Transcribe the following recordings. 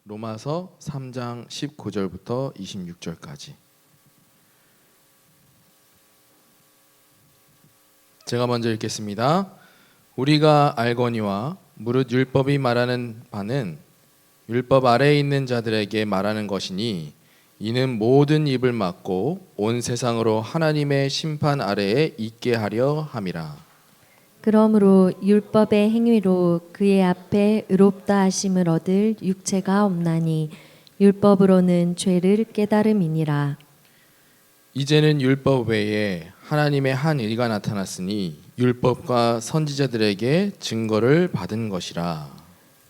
로마서 3장 19절부터 26절까지. 제가 먼저 읽겠습니다. 우리가 알거니와 무릇 율법이 말하는 바는 율법 아래에 있는 자들에게 말하는 것이니 이는 모든 입을 막고 온 세상으로 하나님의 심판 아래에 있게 하려 함이라. 그러므로 율법의 행위로 그의 앞에 의롭다 하심을 얻을 육체가 없나니 율법으로는 죄를 깨달음이니라. 이제는 율법 외에 하나님의 한 의가 나타났으니 율법과 선지자들에게 증거를 받은 것이라.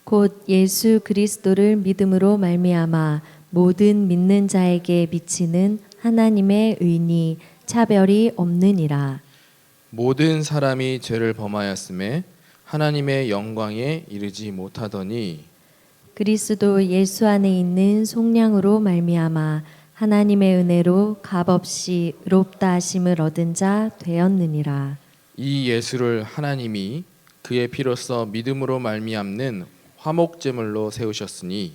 곧 예수 그리스도를 믿음으로 말미암아 모든 믿는 자에게 미치는 하나님의 의니 차별이 없느니라. 모든 사람이 죄를 범하였음에 하나님의 영광에 이르지 못하더니 그리스도 예수 안에 있는 속량으로 말미암아 하나님의 은혜로 값없이 의롭다 하심을 얻은 자 되었느니라. 이 예수를 하나님이 그의 피로써 믿음으로 말미암는 화목제물로 세우셨으니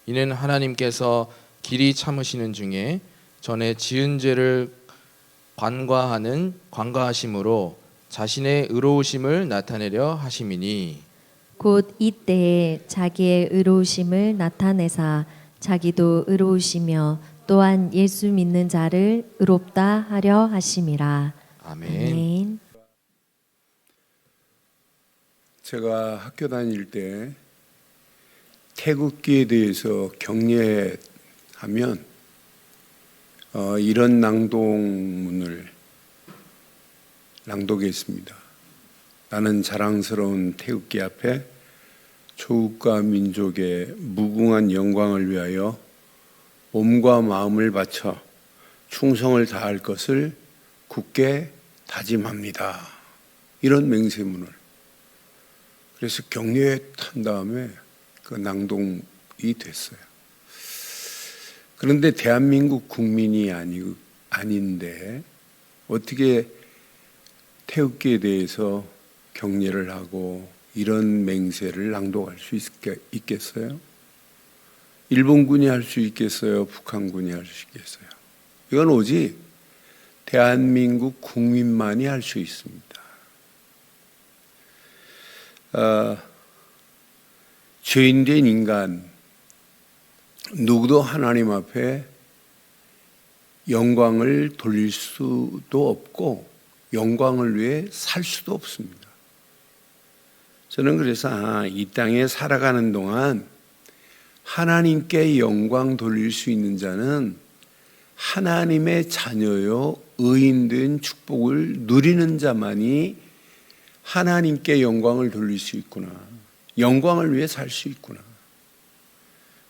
이는 하나님께서 길이 참으시는 중에 전에 지은 죄를 관과하심으로 자신의 의로우심을 나타내려 하심이니 곧 이때에 자기의 의로우심을 나타내사 자기도 의로우시며 또한 예수 믿는 자를 의롭다 하려 하심이라. 아멘. 아멘. 제가 학교 다닐 때 태극기에 대해서 경례하면 이런 낭독문을 낭독했습니다. 나는 자랑스러운 태극기 앞에 조국과 민족의 무궁한 영광을 위하여 몸과 마음을 바쳐 충성을 다할 것을 굳게 다짐합니다. 이런 맹세문을. 그래서 경례한 다음에 그 낭독이 됐어요. 그런데 대한민국 국민이 아닌데 어떻게 태극기에 대해서 경례를 하고 이런 맹세를 낭독할 수 있겠어요? 일본군이 할 수 있겠어요? 북한군이 할 수 있겠어요? 이건 오직 대한민국 국민만이 할 수 있습니다. 죄인된 인간 누구도 하나님 앞에 영광을 돌릴 수도 없고 영광을 위해 살 수도 없습니다. 저는 그래서 이 땅에 살아가는 동안 하나님께 영광 돌릴 수 있는 자는 하나님의 자녀요 의인된 축복을 누리는 자만이 하나님께 영광을 돌릴 수 있구나. 영광을 위해 살 수 있구나.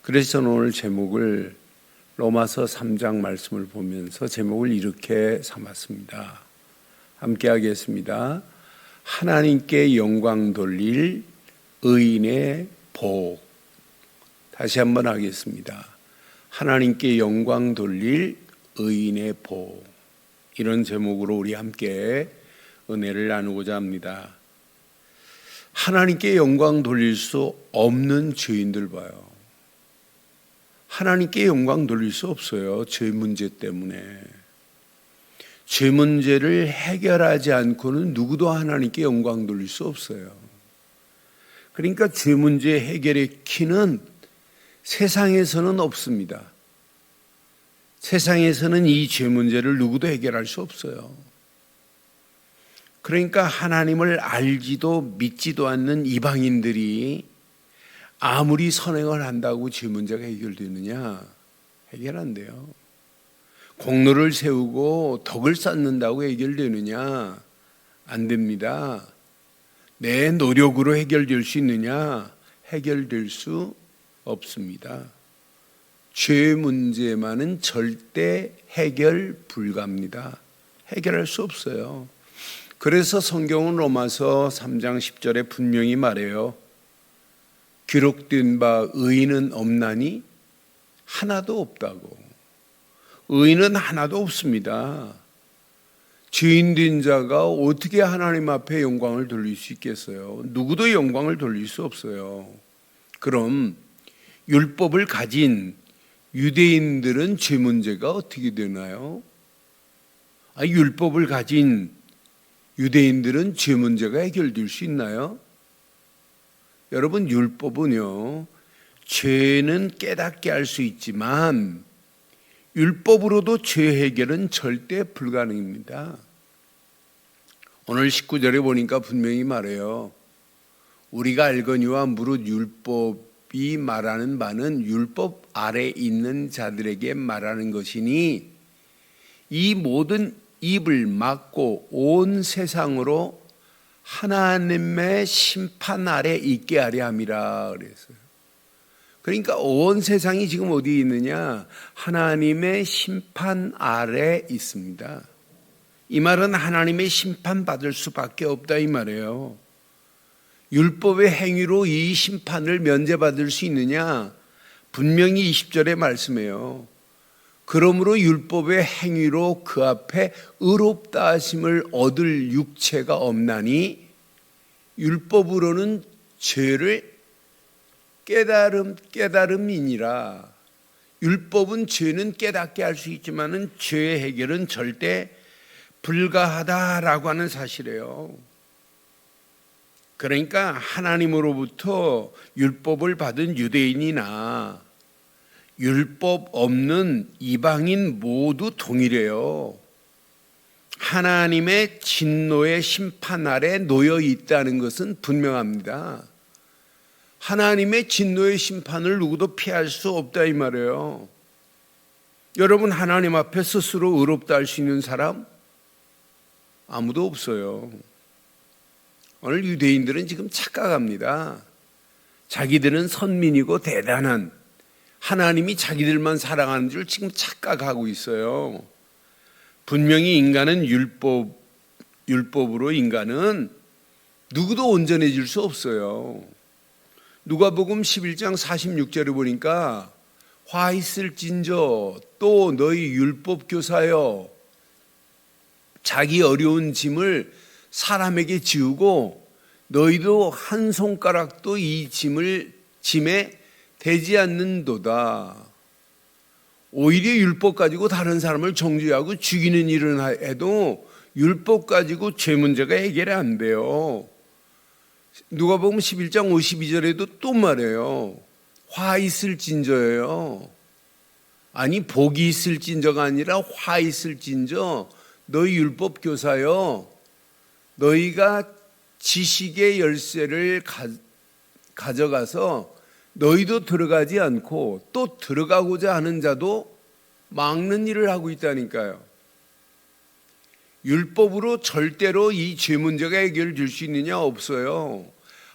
그래서 저는 오늘 제목을 로마서 3장 말씀을 보면서 제목을 이렇게 삼았습니다. 함께 하겠습니다. 하나님께 영광 돌릴 의인의 복. 다시 한번 하겠습니다. 하나님께 영광 돌릴 의인의 복. 이런 제목으로 우리 함께 은혜를 나누고자 합니다. 하나님께 영광 돌릴 수 없는 죄인들 봐요. 하나님께 영광 돌릴 수 없어요. 죄 문제 때문에. 죄 문제를 해결하지 않고는 누구도 하나님께 영광 돌릴 수 없어요. 그러니까 죄 문제 해결의 키는 세상에서는 없습니다. 세상에서는 이 죄 문제를 누구도 해결할 수 없어요. 그러니까 하나님을 알지도 믿지도 않는 이방인들이 아무리 선행을 한다고 죄 문제가 해결되느냐? 해결 안 돼요. 공로를 세우고 덕을 쌓는다고 해결되느냐? 안 됩니다. 내 노력으로 해결될 수 있느냐? 해결될 수 없습니다. 죄 문제만은 절대 해결 불가합니다. 해결할 수 없어요. 그래서 성경은 로마서 3장 10절에 분명히 말해요. 기록된 바 의인은 없나니? 하나도 없다고. 의인은 하나도 없습니다. 죄인된 자가 어떻게 하나님 앞에 영광을 돌릴 수 있겠어요? 누구도 영광을 돌릴 수 없어요. 그럼 율법을 가진 유대인들은 죄 문제가 어떻게 되나요? 율법을 가진 유대인들은 죄 문제가 해결될 수 있나요? 여러분, 율법은요, 죄는 깨닫게 할 수 있지만 율법으로도 죄 해결은 절대 불가능입니다. 오늘 19절에 보니까 분명히 말해요. 우리가 알거니와 무릇 율법이 말하는 바는 율법 아래 있는 자들에게 말하는 것이니 이 모든 입을 막고 온 세상으로 하나님의 심판 아래 있게 하려 함이라 그랬어요. 그러니까 온 세상이 지금 어디에 있느냐? 하나님의 심판 아래 있습니다. 이 말은 하나님의 심판받을 수밖에 없다 이 말이에요. 율법의 행위로 이 심판을 면제받을 수 있느냐? 분명히 20절에 말씀해요. 그러므로 율법의 행위로 그 앞에 의롭다 하심을 얻을 육체가 없나니 율법으로는 죄를 깨달음이니라. 율법은 죄는 깨닫게 할 수 있지만은 죄의 해결은 절대 불가하다라고 하는 사실이에요. 그러니까 하나님으로부터 율법을 받은 유대인이나 율법 없는 이방인 모두 동일해요. 하나님의 진노의 심판 아래 놓여 있다는 것은 분명합니다. 하나님의 진노의 심판을 누구도 피할 수 없다 이 말이에요. 여러분, 하나님 앞에 스스로 의롭다 할 수 있는 사람 아무도 없어요. 오늘 유대인들은 지금 착각합니다. 자기들은 선민이고 대단한 하나님이 자기들만 사랑하는 줄 지금 착각하고 있어요. 분명히 인간은 율법으로 인간은 누구도 온전해질 수 없어요. 누가복음 11장 46절에 보니까 화 있을진저 또 너희 율법 교사여 자기 어려운 짐을 사람에게 지우고 너희도 한 손가락도 이 짐에 되지 않는도다. 오히려 율법 가지고 다른 사람을 정죄하고 죽이는 일을 해도 율법 가지고 죄 문제가 해결이 안 돼요. 누가복음 11장 52절에도 또 말해요. 화 있을진저예요. 아니 복이 있을진저가 아니라 화 있을진저 너희 율법 교사여 너희가 지식의 열쇠를 가져가서 너희도 들어가지 않고 또 들어가고자 하는 자도 막는 일을 하고 있다니까요. 율법으로 절대로 이 죄 문제가 해결될 수 있느냐? 없어요.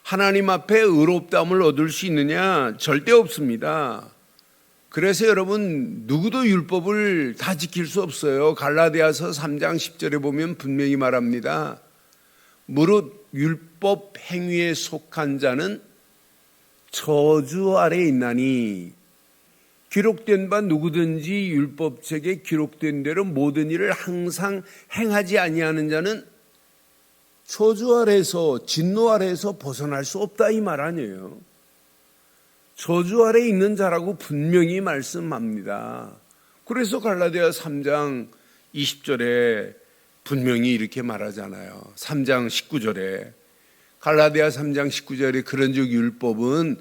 하나님 앞에 의롭다함을 얻을 수 있느냐? 절대 없습니다. 그래서 여러분 누구도 율법을 다 지킬 수 없어요. 갈라디아서 3장 10절에 보면 분명히 말합니다. 무릇 율법 행위에 속한 자는 저주 아래 있나니 기록된 바 누구든지 율법책에 기록된 대로 모든 일을 항상 행하지 아니하는 자는 저주 아래에서 진노 아래에서 벗어날 수 없다 이 말 아니에요. 저주 아래 있는 자라고 분명히 말씀합니다. 그래서 갈라디아 3장 20절에 분명히 이렇게 말하잖아요. 3장 19절에 갈라디아 3장 19절에 그런즉 율법은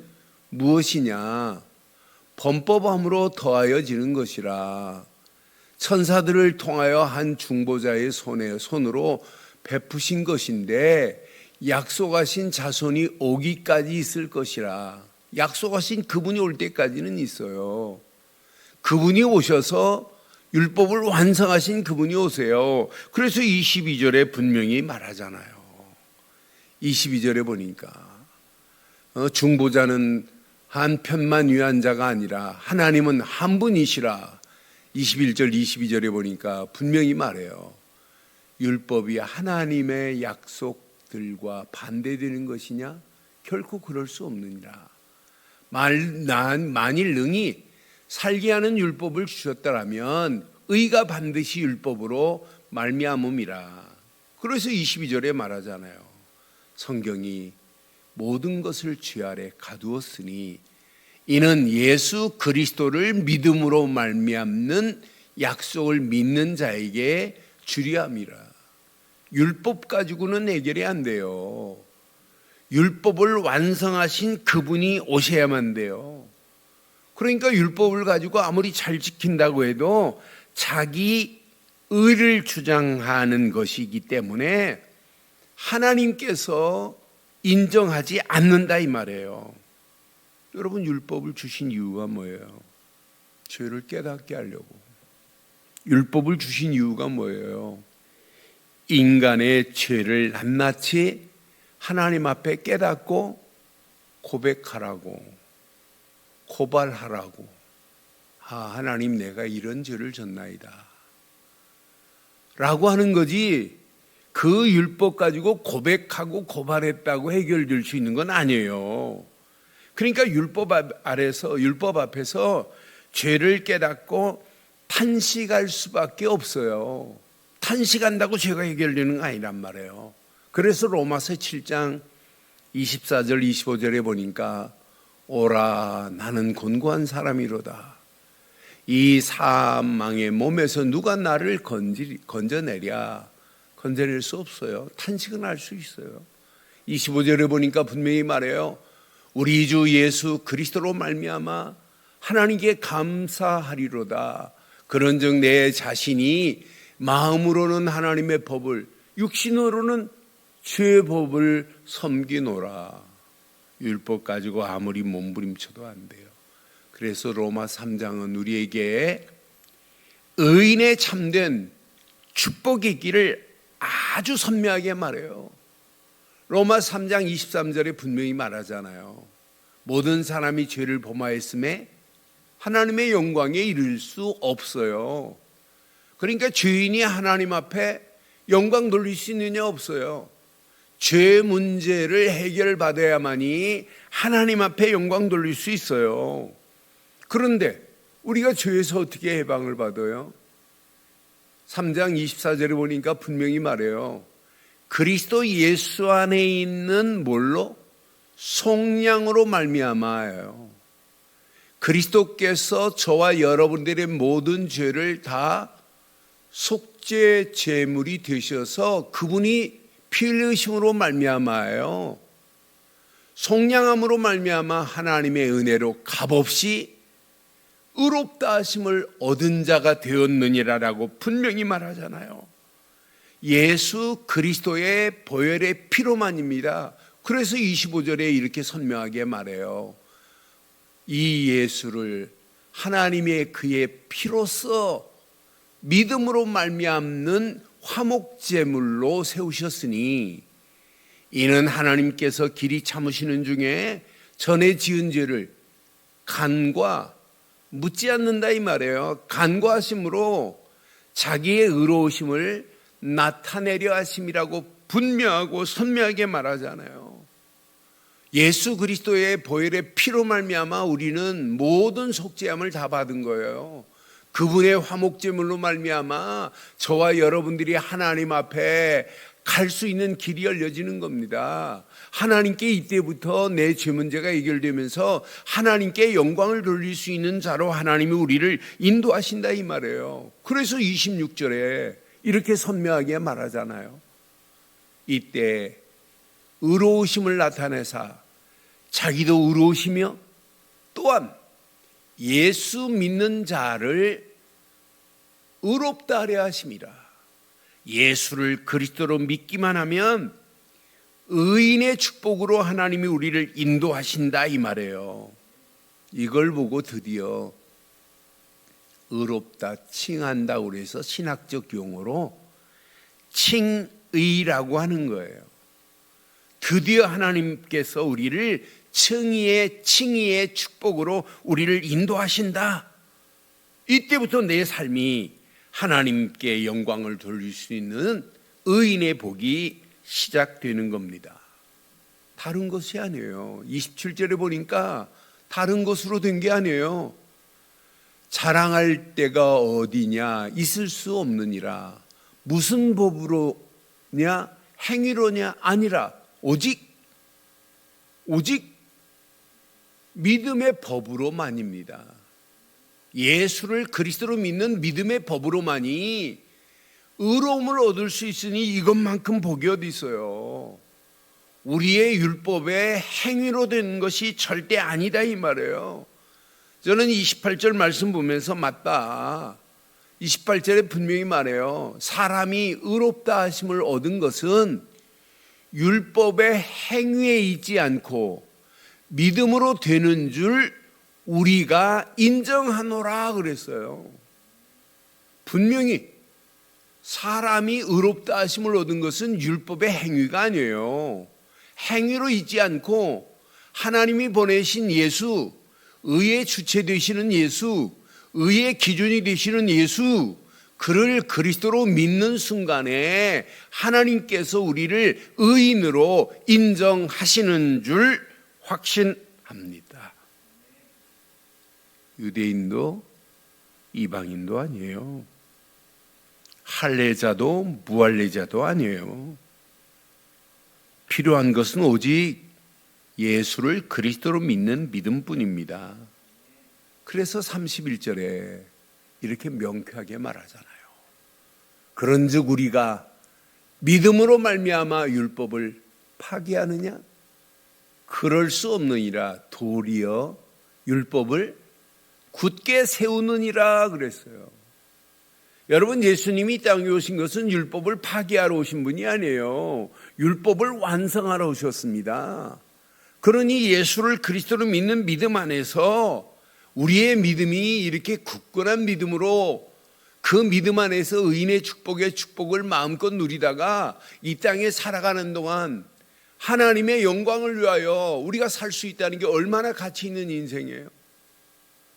무엇이냐? 범법함으로 더하여지는 것이라. 천사들을 통하여 한 중보자의 손으로 베푸신 것인데 약속하신 자손이 오기까지 있을 것이라. 약속하신 그분이 올 때까지는 있어요. 그분이 오셔서 율법을 완성하신 그분이 오세요. 그래서 22절에 분명히 말하잖아요. 22절에 보니까 중보자는 한 편만 위한 자가 아니라 하나님은 한 분이시라. 21절 22절에 보니까 분명히 말해요. 율법이 하나님의 약속들과 반대되는 것이냐? 결코 그럴 수 없느니라. 만일 능히 살게 하는 율법을 주셨다라면 의가 반드시 율법으로 말미암음이라. 그래서 22절에 말하잖아요. 성경이 모든 것을 죄 아래 가두었으니 이는 예수 그리스도를 믿음으로 말미암는 약속을 믿는 자에게 주려 함이라. 율법 가지고는 해결이 안 돼요. 율법을 완성하신 그분이 오셔야만 돼요. 그러니까 율법을 가지고 아무리 잘 지킨다고 해도 자기 의를 주장하는 것이기 때문에 하나님께서 인정하지 않는다 이 말이에요. 여러분, 율법을 주신 이유가 뭐예요? 죄를 깨닫게 하려고. 율법을 주신 이유가 뭐예요? 인간의 죄를 낱낱이 하나님 앞에 깨닫고 고백하라고, 고발하라고. 하나님, 내가 이런 죄를 졌나이다 라고 하는 거지, 그 율법 가지고 고백하고 고발했다고 해결될 수 있는 건 아니에요. 그러니까 율법 앞에서 죄를 깨닫고 탄식할 수밖에 없어요. 탄식한다고 죄가 해결되는 거 아니란 말이에요. 그래서 로마서 7장 24절 25절에 보니까 오라, 나는 곤고한 사람이로다. 이 사망의 몸에서 누가 나를 건져내랴. 건져낼 수 없어요. 탄식은 할 수 있어요. 25절에 보니까 분명히 말해요. 우리 주 예수 그리스도로 말미암아 하나님께 감사하리로다. 그런즉 내 자신이 마음으로는 하나님의 법을, 육신으로는 죄의 법을 섬기노라. 율법 가지고 아무리 몸부림쳐도 안 돼요. 그래서 로마 3장은 우리에게 의인의 참된 축복이 있기를 아주 선명하게 말해요. 로마 3장 23절에 분명히 말하잖아요. 모든 사람이 죄를 범하였음에 하나님의 영광에 이를 수 없어요. 그러니까 죄인이 하나님 앞에 영광 돌릴 수 있느냐? 없어요. 죄 문제를 해결받아야만이 하나님 앞에 영광 돌릴 수 있어요. 그런데 우리가 죄에서 어떻게 해방을 받아요? 3장 24절에 보니까 분명히 말해요. 그리스도 예수 안에 있는 뭘로? 속량으로 말미암아요. 그리스도께서 저와 여러분들의 모든 죄를 다 속죄 제물이 되셔서 그분이 피 흘리심으로 말미암아요. 속량함으로 말미암아 하나님의 은혜로 값없이 의롭다 하심을 얻은 자가 되었느니라라고 분명히 말하잖아요. 예수 그리스도의 보혈의 피로만입니다. 그래서 25절에 이렇게 선명하게 말해요. 이 예수를 하나님의 그의 피로써 믿음으로 말미암는 화목제물로 세우셨으니 이는 하나님께서 길이 참으시는 중에 전에 지은 죄를 간과 묻지 않는다 이 말이에요. 간과하심으로 자기의 의로우심을 나타내려 하심이라고 분명하고 선명하게 말하잖아요. 예수 그리스도의 보혈의 피로 말미암아 우리는 모든 속죄함을 다 받은 거예요. 그분의 화목제물로 말미암아 저와 여러분들이 하나님 앞에 갈 수 있는 길이 열려지는 겁니다. 하나님께 이때부터 내 죄 문제가 해결되면서 하나님께 영광을 돌릴 수 있는 자로 하나님이 우리를 인도하신다 이 말이에요. 그래서 26절에 이렇게 선명하게 말하잖아요. 이때 의로우심을 나타내사 자기도 의로우시며 또한 예수 믿는 자를 의롭다 하려 하심이라. 예수를 그리스도로 믿기만 하면 의인의 축복으로 하나님이 우리를 인도하신다 이 말이에요. 이걸 보고 드디어 의롭다, 칭한다 그래서 신학적 용어로 칭의라고 하는 거예요. 드디어 하나님께서 우리를 칭의의 축복으로 우리를 인도하신다. 이때부터 내 삶이 하나님께 영광을 돌릴 수 있는 의인의 복이 시작되는 겁니다. 다른 것이 아니에요. 27절에 보니까 다른 것으로 된 게 아니에요. 자랑할 데가 어디냐? 있을 수 없느니라. 무슨 법으로냐? 행위로냐? 아니라 오직 믿음의 법으로만입니다. 예수를 그리스도로 믿는 믿음의 법으로만이 의로움을 얻을 수 있으니 이것만큼 복이 어디 있어요. 우리의 율법의 행위로 된 것이 절대 아니다 이 말이에요. 저는 28절 말씀 보면서 맞다. 28절에 분명히 말해요. 사람이 의롭다 하심을 얻은 것은 율법의 행위에 있지 않고 믿음으로 되는 줄 우리가 인정하노라 그랬어요. 분명히 사람이 의롭다 하심을 얻은 것은 율법의 행위가 아니에요. 행위로 있지 않고 하나님이 보내신 예수, 의의 주체 되시는 예수, 의의 기준이 되시는 예수, 그를 그리스도로 믿는 순간에 하나님께서 우리를 의인으로 인정하시는 줄 확신합니다. 유대인도 이방인도 아니에요. 할례자도 무할례자도 아니에요. 필요한 것은 오직 예수를 그리스도로 믿는 믿음뿐입니다. 그래서 31절에 이렇게 명쾌하게 말하잖아요. 그런즉 우리가 믿음으로 말미암아 율법을 파기하느냐? 그럴 수 없느니라. 도리어 율법을 굳게 세우느니라 그랬어요. 여러분, 예수님이 이 땅에 오신 것은 율법을 파기하러 오신 분이 아니에요. 율법을 완성하러 오셨습니다. 그러니 예수를 그리스도로 믿는 믿음 안에서 우리의 믿음이 이렇게 굳건한 믿음으로 그 믿음 안에서 의인의 축복의 축복을 마음껏 누리다가 이 땅에 살아가는 동안 하나님의 영광을 위하여 우리가 살 수 있다는 게 얼마나 가치 있는 인생이에요.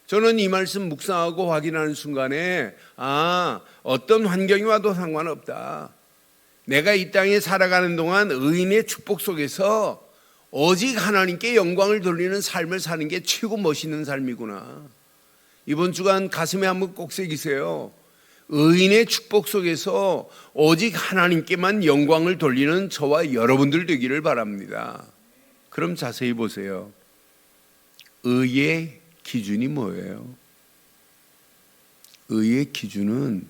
저는 이 말씀 묵상하고 확인하는 순간에 어떤 환경이 와도 상관없다. 내가 이 땅에 살아가는 동안 의인의 축복 속에서 오직 하나님께 영광을 돌리는 삶을 사는 게 최고 멋있는 삶이구나. 이번 주간 가슴에 한번 꼭 새기세요. 의인의 축복 속에서 오직 하나님께만 영광을 돌리는 저와 여러분들 되기를 바랍니다. 그럼 자세히 보세요. 의의 기준이 뭐예요? 의의 기준은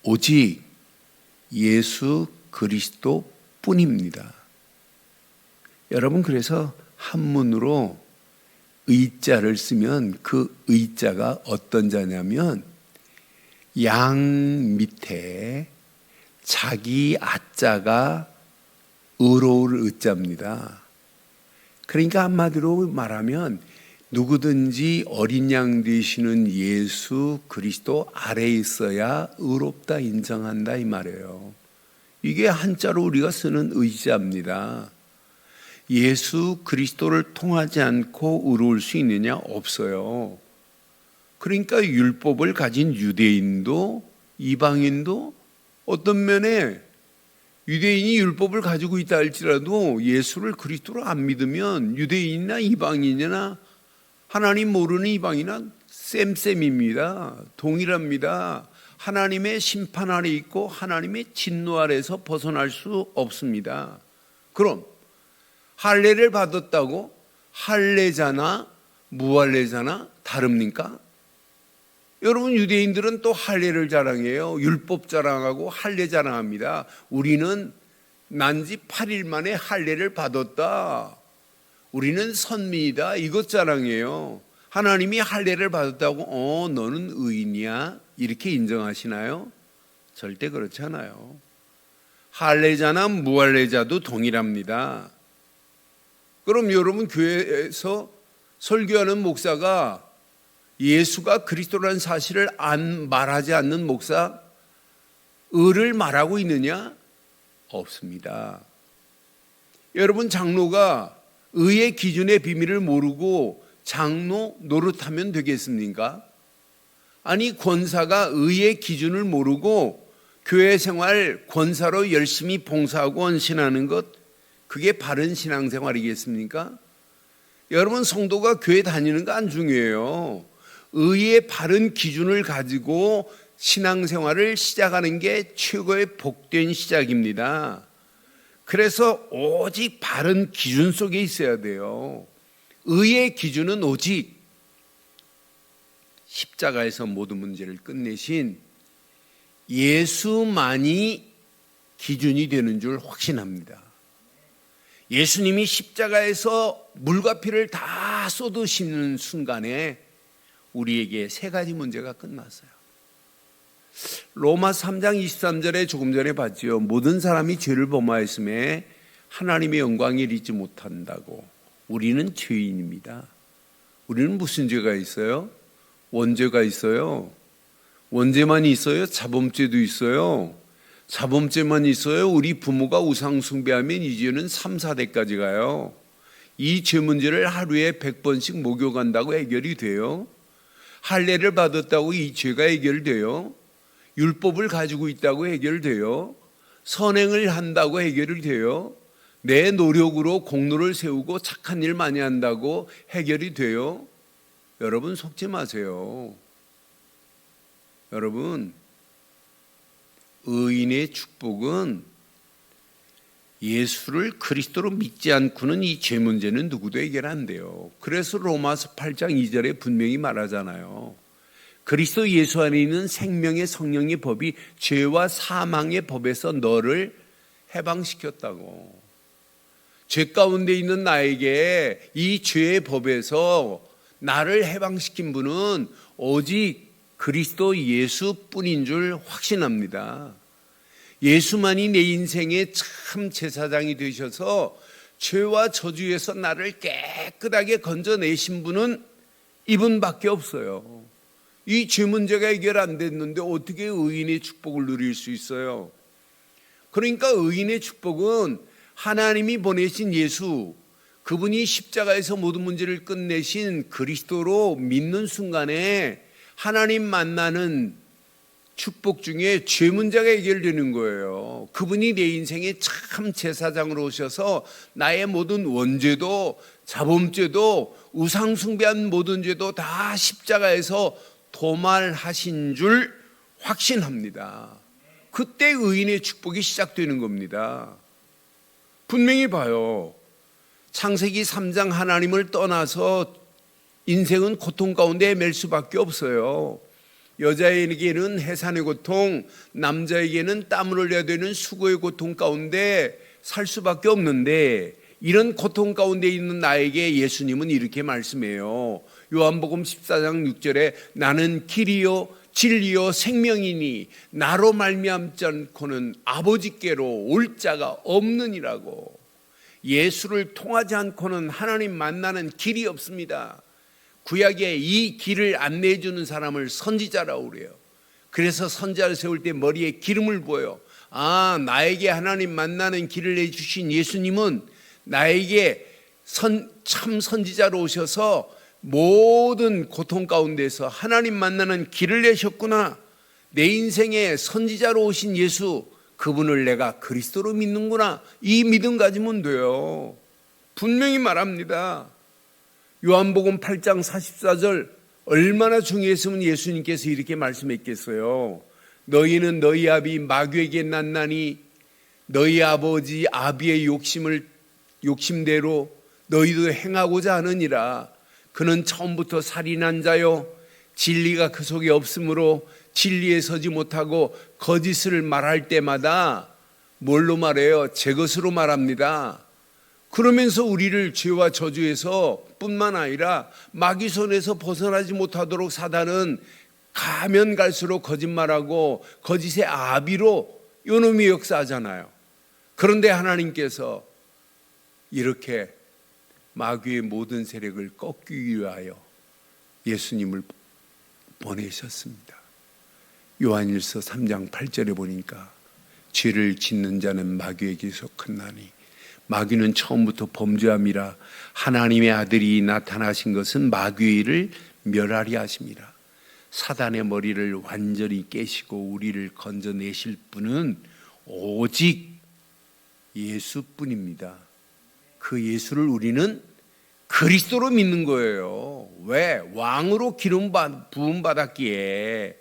오직 예수 그리스도 뿐입니다. 여러분, 그래서 한문으로 의자를 쓰면 그 의자가 어떤 자냐면 양 밑에 자기 아자가 의로울 의자입니다. 그러니까 한마디로 말하면 누구든지 어린 양 되시는 예수 그리스도 아래에 있어야 의롭다 인정한다 이 말이에요. 이게 한자로 우리가 쓰는 의자입니다. 예수 그리스도를 통하지 않고 의로울 수 있느냐? 없어요. 그러니까 율법을 가진 유대인도 이방인도 어떤 면에 유대인이 율법을 가지고 있다 할지라도 예수를 그리스도로 안 믿으면 유대인이나 이방인이나 하나님 모르는 이방인은 쌤쌤입니다. 동일합니다. 하나님의 심판 아래 있고 하나님의 진노 아래에서 벗어날 수 없습니다. 그럼 할례를 받았다고 할례자나 무할례자나 다릅니까? 여러분, 유대인들은 또 할례를 자랑해요. 율법 자랑하고 할례 자랑합니다. 우리는 난지 8일 만에 할례를 받았다. 우리는 선민이다. 이것 자랑해요. 하나님이 할례를 받았다고 너는 의인이야? 이렇게 인정하시나요? 절대 그렇지 않아요. 할례자나 무할례자도 동일합니다. 그럼 여러분, 교회에서 설교하는 목사가 예수가 그리스도라는 사실을 말하지 않는 목사, 의를 말하고 있느냐? 없습니다. 여러분, 장로가 의의 기준의 비밀을 모르고 장로 노릇하면 되겠습니까? 아니, 권사가 의의 기준을 모르고 교회 생활 권사로 열심히 봉사하고 헌신하는 것, 그게 바른 신앙생활이겠습니까? 여러분, 성도가 교회 다니는 거 안 중요해요. 의의 바른 기준을 가지고 신앙생활을 시작하는 게 최고의 복된 시작입니다. 그래서 오직 바른 기준 속에 있어야 돼요. 의의 기준은 오직 십자가에서 모든 문제를 끝내신 예수만이 기준이 되는 줄 확신합니다. 예수님이 십자가에서 물과 피를 다 쏟으시는 순간에 우리에게 세 가지 문제가 끝났어요. 로마 3장 23절에 조금 전에 봤지요. 모든 사람이 죄를 범하였음에 하나님의 영광을 잊지 못한다고. 우리는 죄인입니다. 우리는 무슨 죄가 있어요? 원죄가 있어요. 원죄만 있어요? 자범죄도 있어요. 자범죄만 있어요? 우리 부모가 우상 숭배하면 이제는 3, 4대까지 가요. 이 죄 문제를 하루에 100번씩 목욕한다고 해결이 돼요? 할례를 받았다고 이 죄가 해결돼요? 율법을 가지고 있다고 해결돼요? 선행을 한다고 해결이 돼요? 내 노력으로 공로를 세우고 착한 일 많이 한다고 해결이 돼요? 여러분 속지 마세요. 여러분, 의인의 축복은 예수를 그리스도로 믿지 않고는 이 죄 문제는 누구도 해결 안 돼요. 그래서 로마서 8장 2절에 분명히 말하잖아요. 그리스도 예수 안에 있는 생명의 성령의 법이 죄와 사망의 법에서 너를 해방시켰다고. 죄 가운데 있는 나에게 이 죄의 법에서 나를 해방시킨 분은 오직 그리스도 예수뿐인 줄 확신합니다. 예수만이 내 인생의 참 제사장이 되셔서 죄와 저주에서 나를 깨끗하게 건져내신 분은 이분밖에 없어요. 이 죄 문제가 해결 안 됐는데 어떻게 의인의 축복을 누릴 수 있어요? 그러니까 의인의 축복은 하나님이 보내신 예수, 그분이 십자가에서 모든 문제를 끝내신 그리스도로 믿는 순간에 하나님 만나는 축복 중에 죄 문제가 해결되는 거예요. 그분이 내 인생에 참 제사장으로 오셔서 나의 모든 원죄도 자범죄도 우상 숭배한 모든 죄도 다 십자가에서 도말하신 줄 확신합니다. 그때 의인의 축복이 시작되는 겁니다. 분명히 봐요. 창세기 3장 하나님을 떠나서 인생은 고통 가운데 헤맬 수밖에 없어요. 여자에게는 해산의 고통, 남자에게는 땀을 흘려야 되는 수고의 고통 가운데 살 수밖에 없는데 이런 고통 가운데 있는 나에게 예수님은 이렇게 말씀해요. 요한복음 14장 6절에 나는 길이요 진리요 생명이니 나로 말미암지 않고는 아버지께로 올 자가 없느니라고. 예수를 통하지 않고는 하나님 만나는 길이 없습니다. 구약에 이 길을 안내해 주는 사람을 선지자라고 그래요. 그래서 선지자를 세울 때 머리에 기름을 부어요. 아, 나에게 하나님 만나는 길을 내주신 예수님은 나에게 참 선지자로 오셔서 모든 고통 가운데서 하나님 만나는 길을 내셨구나. 내 인생에 선지자로 오신 예수, 그분을 내가 그리스도로 믿는구나. 이 믿음 가지면 돼요. 분명히 말합니다. 요한복음 8장 44절 얼마나 중요했으면 예수님께서 이렇게 말씀했겠어요. 너희는 너희 아비 마귀에게 났나니 너희 아버지 아비의 욕심대로 너희도 행하고자 하느니라. 그는 처음부터 살인한 자요 진리가 그 속에 없으므로 진리에 서지 못하고 거짓을 말할 때마다 뭘로 말해요? 제 것으로 말합니다. 그러면서 우리를 죄와 저주에서 뿐만 아니라 마귀 손에서 벗어나지 못하도록 사단은 가면 갈수록 거짓말하고 거짓의 아비로 요놈이 역사하잖아요. 그런데 하나님께서 이렇게 마귀의 모든 세력을 꺾기 위하여 예수님을 보내셨습니다. 요한일서 3장 8절에 보니까 죄를 짓는 자는 마귀에게 속하나니 마귀는 처음부터 범죄함이라 하나님의 아들이 나타나신 것은 마귀의 일을 멸하리 하심이라. 사단의 머리를 완전히 깨시고 우리를 건져내실 분은 오직 예수뿐입니다. 그 예수를 우리는 그리스도로 믿는 거예요. 왜? 왕으로 기름 부음 받았기에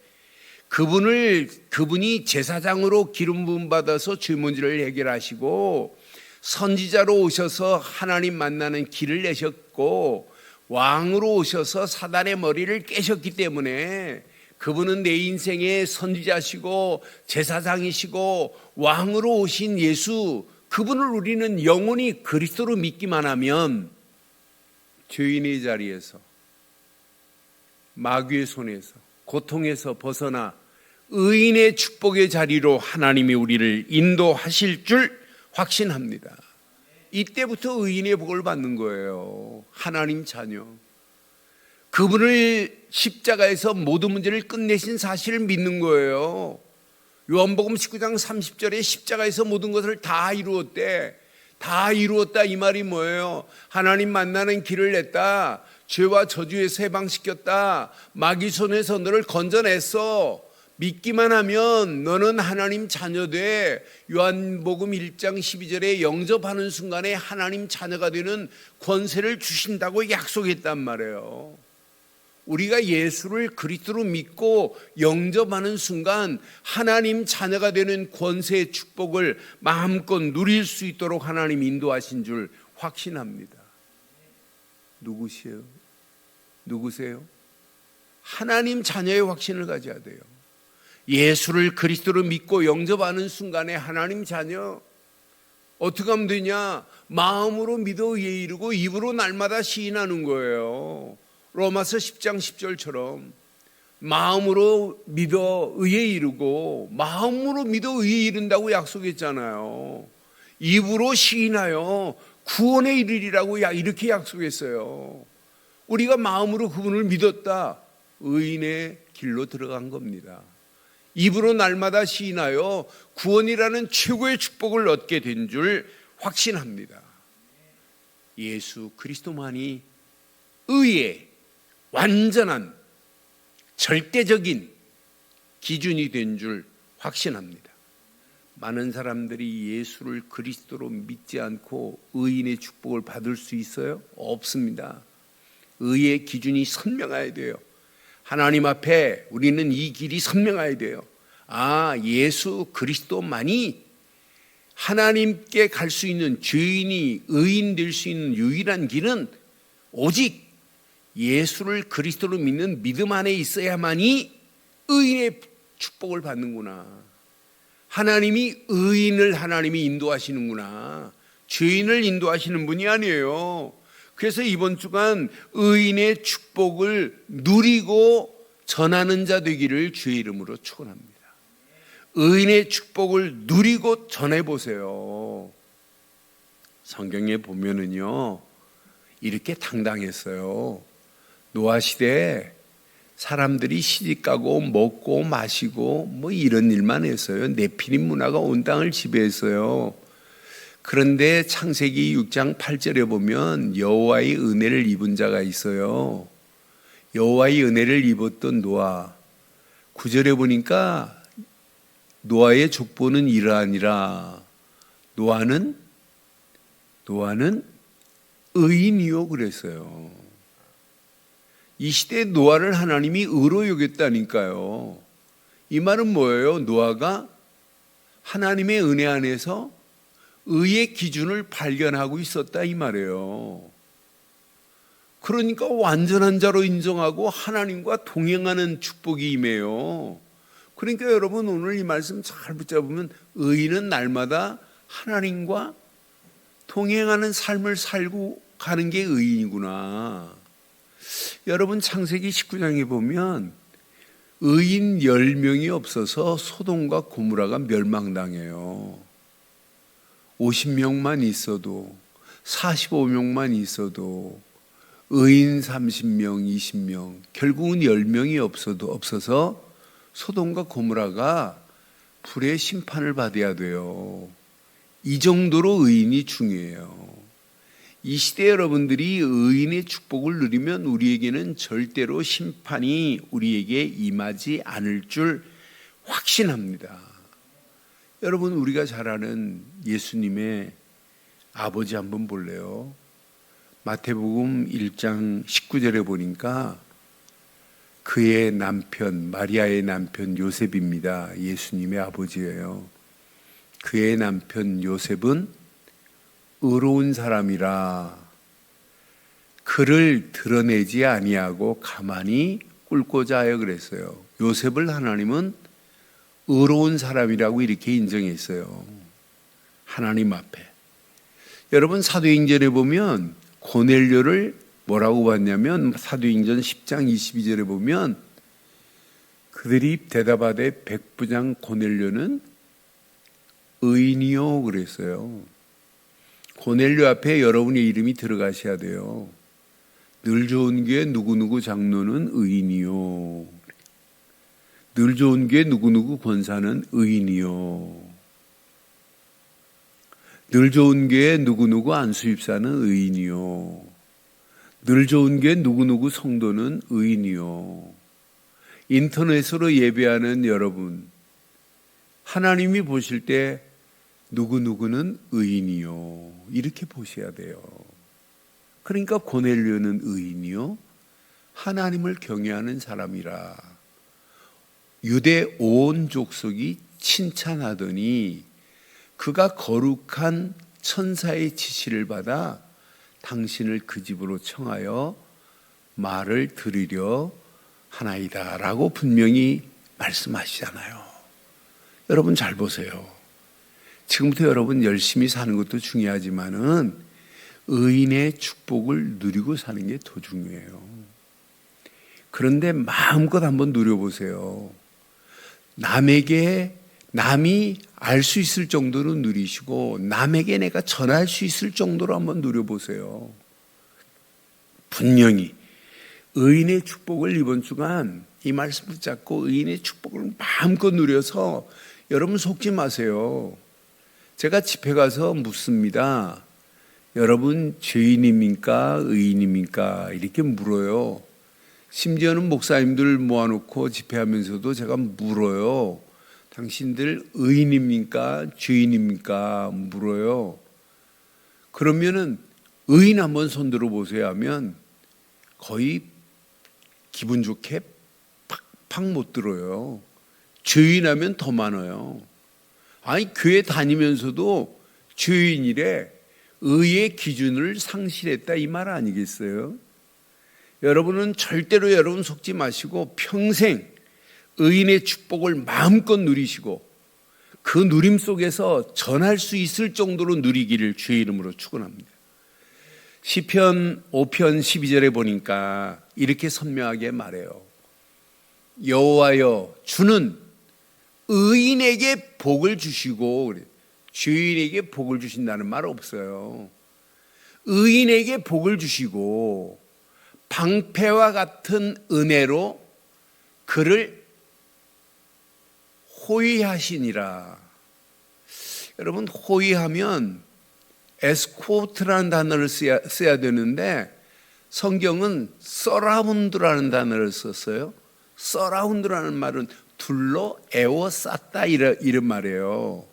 그분이 제사장으로 기름 부음 받아서 죄 문제를 해결하시고 선지자로 오셔서 하나님 만나는 길을 내셨고 왕으로 오셔서 사단의 머리를 깨셨기 때문에 그분은 내 인생의 선지자시고 제사장이시고 왕으로 오신 예수, 그분을 우리는 영원히 그리스도로 믿기만 하면 죄인의 자리에서, 마귀의 손에서, 고통에서 벗어나 의인의 축복의 자리로 하나님이 우리를 인도하실 줄 확신합니다. 이때부터 의인의 복을 받는 거예요. 하나님 자녀. 그분을 십자가에서 모든 문제를 끝내신 사실을 믿는 거예요. 요한복음 19장 30절에 십자가에서 모든 것을 다 이루었대. 다 이루었다 이 말이 뭐예요? 하나님 만나는 길을 냈다. 죄와 저주에서 해방시켰다. 마귀 손에서 너를 건져냈어. 믿기만 하면 너는 하나님 자녀 돼. 요한복음 1장 12절에 영접하는 순간에 하나님 자녀가 되는 권세를 주신다고 약속했단 말이에요. 우리가 예수를 그리스도로 믿고 영접하는 순간 하나님 자녀가 되는 권세의 축복을 마음껏 누릴 수 있도록 하나님 인도하신 줄 확신합니다. 누구세요? 하나님 자녀의 확신을 가져야 돼요. 예수를 그리스도로 믿고 영접하는 순간에 하나님 자녀, 어떻게 하면 되냐? 마음으로 믿어 의에 이르고 입으로 날마다 시인하는 거예요. 로마서 10장 10절처럼 마음으로 믿어 의에 이르고 마음으로 믿어 의에 이른다고 약속했잖아요. 입으로 시인하여 구원에 이르리라고 이렇게 약속했어요. 우리가 마음으로 그분을 믿었다. 의인의 길로 들어간 겁니다. 입으로 날마다 시인하여 구원이라는 최고의 축복을 얻게 된 줄 확신합니다. 예수 그리스도만이 의의 완전한 절대적인 기준이 된 줄 확신합니다. 많은 사람들이 예수를 그리스도로 믿지 않고 의인의 축복을 받을 수 있어요? 없습니다. 의의 기준이 선명해야 돼요. 하나님 앞에 우리는 이 길이 선명해야 돼요. 아, 예수 그리스도만이 하나님께 갈 수 있는, 죄인이 의인 될 수 있는 유일한 길은 오직 예수를 그리스도로 믿는 믿음 안에 있어야만이 의인의 축복을 받는구나. 하나님이 의인을 하나님이 인도하시는구나. 죄인을 인도하시는 분이 아니에요. 그래서 이번 주간 의인의 축복을 누리고 전하는 자 되기를 주의 이름으로 축원합니다. 의인의 축복을 누리고 전해보세요. 성경에 보면은요, 이렇게 당당했어요. 노아 시대에 사람들이 시집가고 먹고 마시고 뭐 이런 일만 했어요. 네피림 문화가 온 땅을 지배했어요. 그런데 창세기 6장 8절에 보면 여호와의 은혜를 입은 자가 있어요. 여호와의 은혜를 입었던 노아. 9절에 보니까 노아의 족보는 이러하니라. 노아는 의인이요 그랬어요. 이 시대에 노아를 하나님이 의로 여겼다니까요. 이 말은 뭐예요? 노아가 하나님의 은혜 안에서 의의 기준을 발견하고 있었다 이 말이에요. 그러니까 완전한 자로 인정하고 하나님과 동행하는 축복이 임해요. 그러니까 여러분 오늘 이 말씀 잘 붙잡으면 의인은 날마다 하나님과 동행하는 삶을 살고 가는 게 의인이구나. 여러분 창세기 19장에 보면 의인 10명이 없어서 소돔과 고모라가 멸망당해요. 50명만 있어도 45명만 있어도 의인 30명, 20명, 결국은 10명이 없어서 소돔과 고모라가 불의 심판을 받아야 돼요. 이 정도로 의인이 중요해요. 이 시대 여러분들이 의인의 축복을 누리면 우리에게는 절대로 심판이 우리에게 임하지 않을 줄 확신합니다. 여러분 우리가 잘 아는 예수님의 아버지 한번 볼래요? 마태복음 1장 19절에 보니까 그의 남편, 마리아의 남편 요셉입니다. 예수님의 아버지예요. 그의 남편 요셉은 의로운 사람이라 그를 드러내지 아니하고 가만히 꿇고자 하여 그랬어요. 요셉을 하나님은 의로운 사람이라고 이렇게 인정했어요. 하나님 앞에. 여러분 사도행전에 보면 고넬료를 뭐라고 봤냐면 사도행전 10장 22절에 보면 그들이 대답하되 백부장 고넬료는 의인이요 그랬어요. 고넬료 앞에 여러분의 이름이 들어가셔야 돼요. 늘 좋은 교회 누구누구 장로는 의인이요. 늘 좋은 교회 누구누구 권사는 의인이요. 늘 좋은 교회 누구누구 안수입사는 의인이요. 늘 좋은 교회 누구누구 성도는 의인이요. 인터넷으로 예배하는 여러분, 하나님이 보실 때 누구누구는 의인이요. 이렇게 보셔야 돼요. 그러니까 고넬료는 의인이요. 하나님을 경외하는 사람이라. 유대 온 족속이 칭찬하더니 그가 거룩한 천사의 지시를 받아 당신을 그 집으로 청하여 말을 들으려 하나이다 라고 분명히 말씀하시잖아요. 여러분 잘 보세요. 지금부터 여러분 열심히 사는 것도 중요하지만은 의인의 축복을 누리고 사는 게 더 중요해요. 그런데 마음껏 한번 누려보세요. 남이 알 수 있을 정도로 누리시고 남에게 내가 전할 수 있을 정도로 한번 누려보세요. 분명히 의인의 축복을 이번 주간 이 말씀 붙잡고 의인의 축복을 마음껏 누려서 여러분 속지 마세요. 제가 집회 가서 묻습니다. 여러분 죄인입니까? 의인입니까? 이렇게 물어요. 심지어는 목사님들 모아놓고 집회하면서도 제가 물어요. 당신들 의인입니까? 죄인입니까? 물어요. 그러면은 의인 한번 손 들어보세요 하면 거의 기분 좋게 팍팍 못 들어요. 죄인 하면 더 많아요. 아니 교회 다니면서도 죄인이래. 의의 기준을 상실했다 이 말 아니겠어요? 여러분은 절대로 여러분 속지 마시고 평생 의인의 축복을 마음껏 누리시고 그 누림 속에서 전할 수 있을 정도로 누리기를 주의 이름으로 축원합니다. 시편 5편 12절에 보니까 이렇게 선명하게 말해요. 여호와여 주는 의인에게 복을 주시고 그래요. 죄인에게 복을 주신다는 말 없어요. 의인에게 복을 주시고 방패와 같은 은혜로 그를 호위하시니라. 여러분 호위하면 에스코트라는 단어를 써야 되는데 성경은 서라운드라는 단어를 썼어요. 서라운드라는 말은 둘러 에워쌌다 이런 말이에요.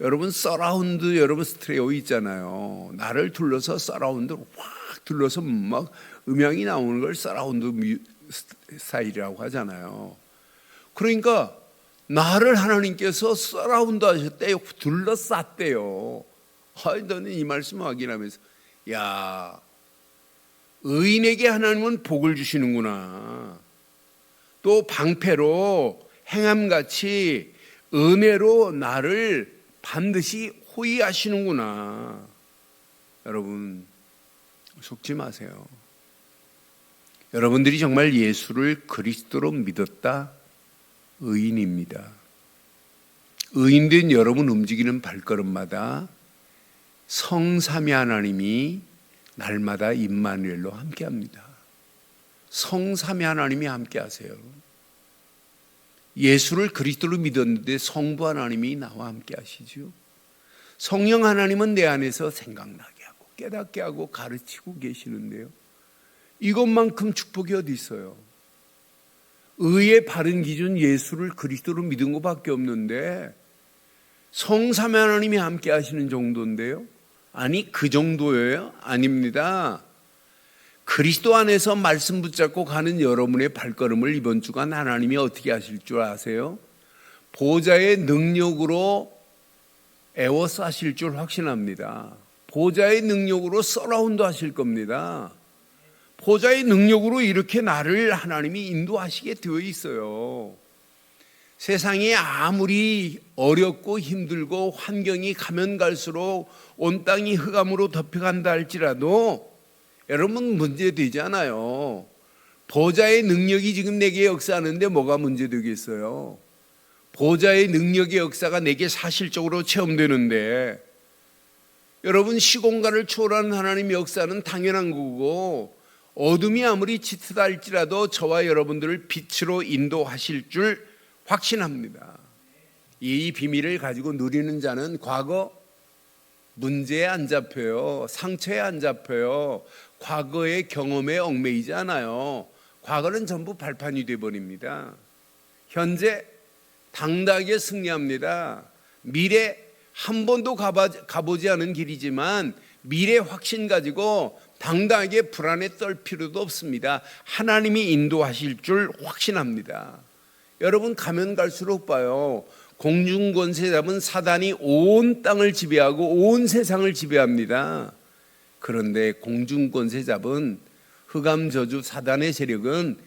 여러분 서라운드 여러분 스테레오 있잖아요. 나를 둘러서 서라운드로 확 둘러서 막 음향이 나오는 걸 서라운드 스타일이라고 하잖아요. 그러니까 나를 하나님께서 서라운드 하셨대요. 둘러쌌대요. 너는 이 말씀을 확인하면서 야 의인에게 하나님은 복을 주시는구나. 또 방패로 행함같이 은혜로 나를 반드시 호위하시는구나. 여러분 속지 마세요. 여러분들이 정말 예수를 그리스도로 믿었다 의인입니다. 의인된 여러분 움직이는 발걸음마다 성삼위 하나님이 날마다 임마누엘로 함께합니다. 성삼위 하나님이 함께하세요. 예수를 그리스도로 믿었는데 성부 하나님이 나와 함께 하시죠. 성령 하나님은 내 안에서 생각나게 하고 깨닫게 하고 가르치고 계시는데요. 이것만큼 축복이 어디 있어요? 의의 바른 기준 예수를 그리스도로 믿은 것밖에 없는데 성삼위 하나님이 함께 하시는 정도인데요. 아니 그 정도예요? 아닙니다. 그리스도 안에서 말씀 붙잡고 가는 여러분의 발걸음을 이번 주간 하나님이 어떻게 하실 줄 아세요? 보좌의 능력으로 에워싸실 줄 확신합니다. 보좌의 능력으로 서라운드 하실 겁니다. 보좌의 능력으로 이렇게 나를 하나님이 인도하시게 되어 있어요. 세상이 아무리 어렵고 힘들고 환경이 가면 갈수록 온 땅이 흑암으로 덮여간다 할지라도 여러분 문제되지 않아요. 보좌의 능력이 지금 내게 역사하는데 뭐가 문제되겠어요? 보좌의 능력의 역사가 내게 사실적으로 체험되는데 여러분 시공간을 초월하는 하나님의 역사는 당연한 거고 어둠이 아무리 짙다 할지라도 저와 여러분들을 빛으로 인도하실 줄 확신합니다. 이 비밀을 가지고 누리는 자는 과거 문제에 안 잡혀요. 상처에 안 잡혀요. 과거의 경험에 얽매이지 않아요. 과거는 전부 발판이 되어버립니다. 현재 당당하게 승리합니다. 미래 한 번도 가보지 않은 길이지만 미래 확신 가지고 당당하게 불안에 떨 필요도 없습니다. 하나님이 인도하실 줄 확신합니다. 여러분 가면 갈수록 봐요. 공중권세 잡은 사단이 온 땅을 지배하고 온 세상을 지배합니다. 그런데 공중권세 잡은 흑암 저주 사단의 세력은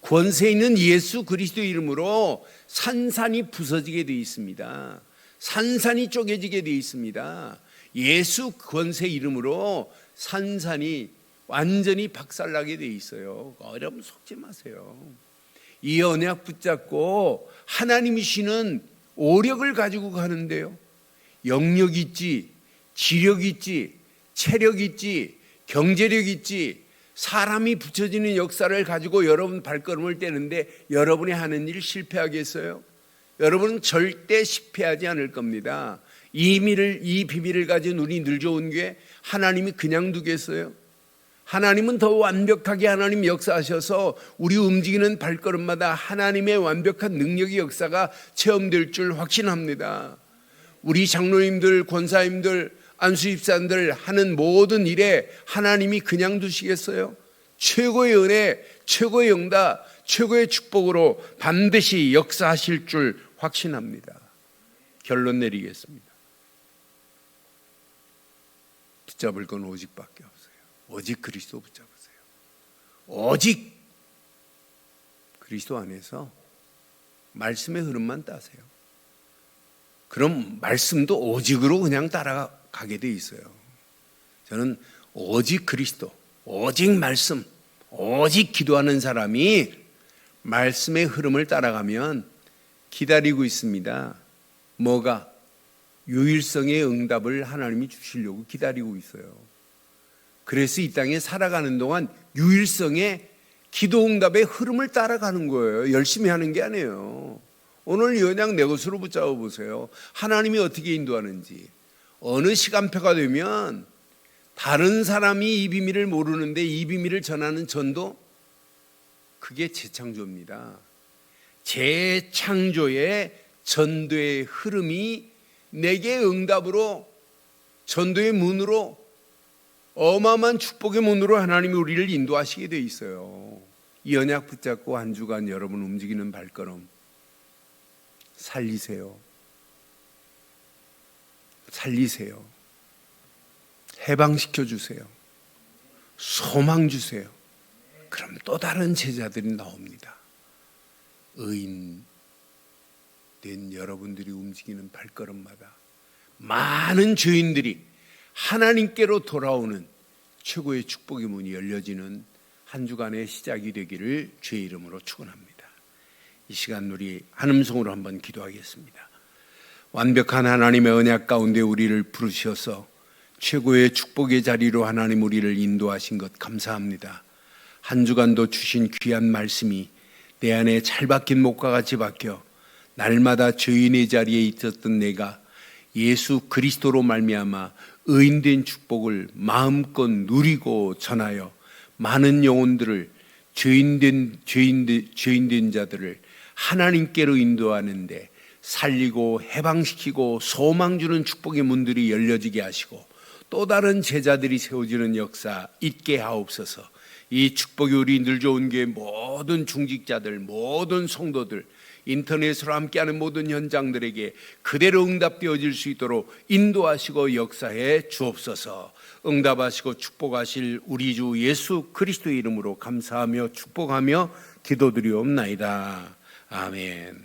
권세 있는 예수 그리스도의 이름으로 산산이 부서지게 되어 있습니다. 산산이 쪼개지게 되어 있습니다. 예수 권세 이름으로 산산이 완전히 박살나게 되어 있어요. 여러분 속지 마세요. 이 언약 붙잡고 하나님이 주시는 오력을 가지고 가는데요. 영력 있지, 지력 있지, 체력 있지, 경제력 있지, 사람이 붙여지는 역사를 가지고 여러분 발걸음을 떼는데 여러분이 하는 일 실패하겠어요? 여러분은 절대 실패하지 않을 겁니다. 이 비밀을 가진 우리 늘 좋은 교회 하나님이 그냥 두겠어요? 하나님은 더 완벽하게 하나님 역사하셔서 우리 움직이는 발걸음마다 하나님의 완벽한 능력의 역사가 체험될 줄 확신합니다. 우리 장로님들, 권사님들, 안수집사님들 하는 모든 일에 하나님이 그냥 두시겠어요? 최고의 은혜, 최고의 응답, 최고의 축복으로 반드시 역사하실 줄 확신합니다. 결론 내리겠습니다. 붙잡을 건 오직밖에 없어요. 오직 그리스도 붙잡으세요. 오직 그리스도 안에서 말씀의 흐름만 따세요. 그럼 말씀도 오직으로 그냥 따라가게 돼 있어요. 저는 오직 그리스도, 오직 말씀, 오직 기도하는 사람이 말씀의 흐름을 따라가면 기다리고 있습니다. 뭐가? 유일성의 응답을 하나님이 주시려고 기다리고 있어요. 그래서 이 땅에 살아가는 동안 유일성의 기도 응답의 흐름을 따라가는 거예요. 열심히 하는 게 아니에요. 오늘 연약 내 것으로 붙잡아 보세요. 하나님이 어떻게 인도하는지. 어느 시간표가 되면 다른 사람이 이 비밀을 모르는데 이 비밀을 전하는 전도, 그게 재창조입니다. 재창조의 전도의 흐름이 내게 응답으로, 전도의 문으로, 어마어마한 축복의 문으로 하나님이 우리를 인도하시게 돼 있어요. 이 언약 붙잡고 한 주간 여러분 움직이는 발걸음 살리세요. 살리세요. 해방시켜 주세요. 소망 주세요. 그럼 또 다른 제자들이 나옵니다. 의인 된 여러분들이 움직이는 발걸음마다 많은 죄인들이 하나님께로 돌아오는 최고의 축복의 문이 열려지는 한 주간의 시작이 되기를 주의 이름으로 축원합니다. 이 시간 우리 한음성으로 한번 기도하겠습니다. 완벽한 하나님의 언약 가운데 우리를 부르셔서 최고의 축복의 자리로 하나님 우리를 인도하신 것 감사합니다. 한 주간도 주신 귀한 말씀이 내 안에 잘 박힌 목과 같이 박혀 날마다 죄인의 자리에 있었던 내가 예수 그리스도로 말미암아 의인된 축복을 마음껏 누리고 전하여 많은 영혼들을 죄인된 자들을 하나님께로 인도하는데 살리고 해방시키고 소망 주는 축복의 문들이 열려지게 하시고 또 다른 제자들이 세워지는 역사 있게 하옵소서. 이 축복이 우리 늘 좋은 교회 모든 중직자들, 모든 성도들, 인터넷으로 함께하는 모든 현장들에게 그대로 응답되어질 수 있도록 인도하시고 역사해 주옵소서. 응답하시고 축복하실 우리 주 예수 그리스도의 이름으로 감사하며 축복하며 기도드리옵나이다. 아멘.